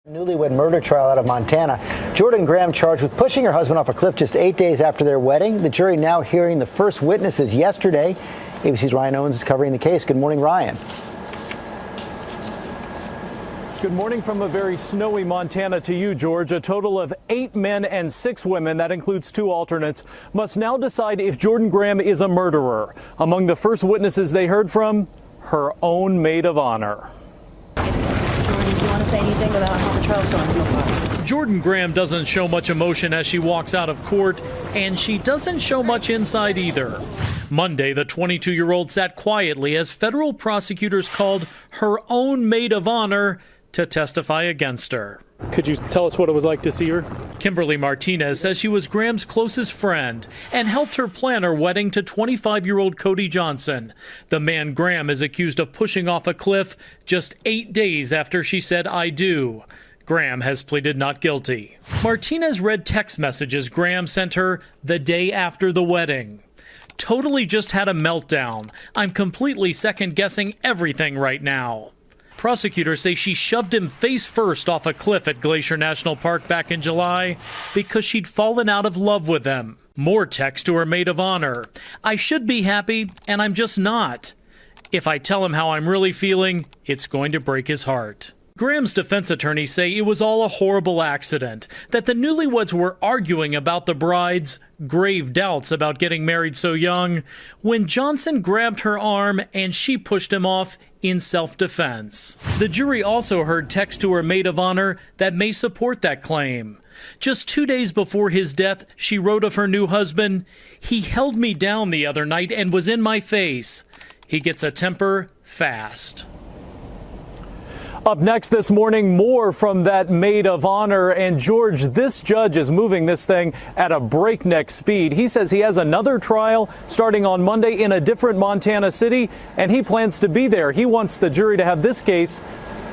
Newlywed murder trial out of Montana. Jordan Graham charged with pushing her husband off a cliff just 8 days after their wedding. The jury now hearing the first witnesses yesterday. ABC's Ryan Owens is covering the case. Good morning, Ryan. Good morning from a very snowy Montana to you, George. A total of 8 men and 6 women, that includes 2 alternates, must now decide if Jordan Graham is a murderer. Among the first witnesses they heard from, her own maid of honor. Do you want to say anything about how the trial's going so far? Jordan Graham doesn't show much emotion as she walks out of court, and she doesn't show much inside either. Monday, the 22-year-old sat quietly as federal prosecutors called her own maid of honor to testify against her. Could you tell us what it was like to see her? Kimberly Martinez says she was Graham's closest friend and helped her plan her wedding to 25-year-old Cody Johnson. The man Graham is accused of pushing off a cliff just 8 days after she said, "I do." Graham has pleaded not guilty. Martinez read text messages Graham sent her the day after the wedding. "Totally just had a meltdown. I'm completely second-guessing everything right now." Prosecutors say she shoved him face first off a cliff at Glacier National Park back in July because she'd fallen out of love with him. More text to her maid of honor. "I should be happy, and I'm just not. If I tell him how I'm really feeling, it's going to break his heart." Graham's defense attorneys say it was all a horrible accident, that the newlyweds were arguing about the bride's grave doubts about getting married so young when Johnson grabbed her arm and she pushed him off in self-defense. The jury also heard text to her maid of honor that may support that claim. Just 2 days before his death, she wrote of her new husband, "He held me down the other night and was in my face. He gets a temper fast." Up next this morning, more from that maid of honor. And George, this judge is moving this thing at a breakneck speed. He says he has another trial starting on Monday in a different Montana city, and he plans to be there. He wants the jury to have this case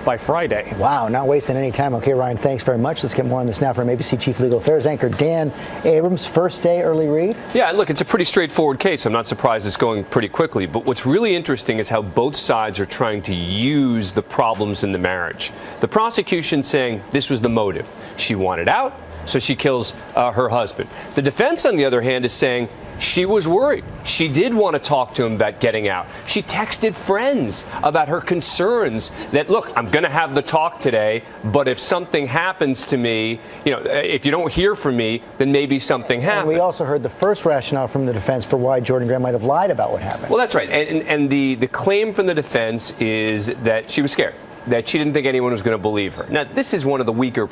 by Friday. Wow, not wasting any time. Okay, Ryan, thanks very much. Let's get more on this now from ABC Chief Legal Affairs anchor Dan Abrams. First day early read? Yeah, look, it's a pretty straightforward case. I'm not surprised it's going pretty quickly. But what's really interesting is how both sides are trying to use the problems in the marriage. The prosecution saying this was the motive. She wanted out, so she kills her husband. The defense, on the other hand, is saying she was worried. She did want to talk to him about getting out. She texted friends about her concerns that, look, I'm going to have the talk today, but if something happens to me, if you don't hear from me, then maybe something happened. And we also heard the first rationale from the defense for why Jordan Graham might have lied about what happened. Well, that's right. And the claim from the defense is that she was scared, that she didn't think anyone was going to believe her. Now, this is one of the weaker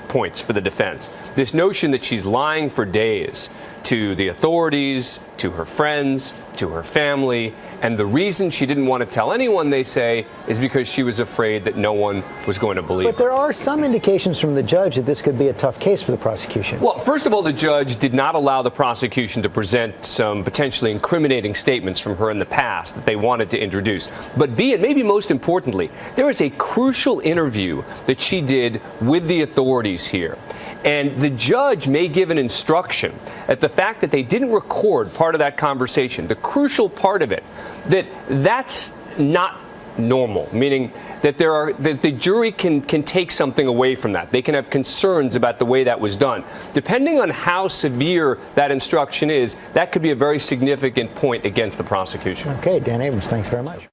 points for the defense. This notion that she's lying for days to the authorities, to her friends, to her family, and the reason she didn't want to tell anyone, they say, is because she was afraid that no one was going to believe her. But there are some indications from the judge that this could be a tough case for the prosecution. Well, first of all, the judge did not allow the prosecution to present some potentially incriminating statements from her in the past that they wanted to introduce. But B, and maybe most importantly, there is a crucial interview that she did with the authorities here. And the judge may give an instruction at the fact that they didn't record part of that conversation, the crucial part of it, that's not normal, meaning that the jury can take something away from that. They can have concerns about the way that was done. Depending on how severe that instruction is, that could be a very significant point against the prosecution. Okay, Dan Abrams, thanks very much.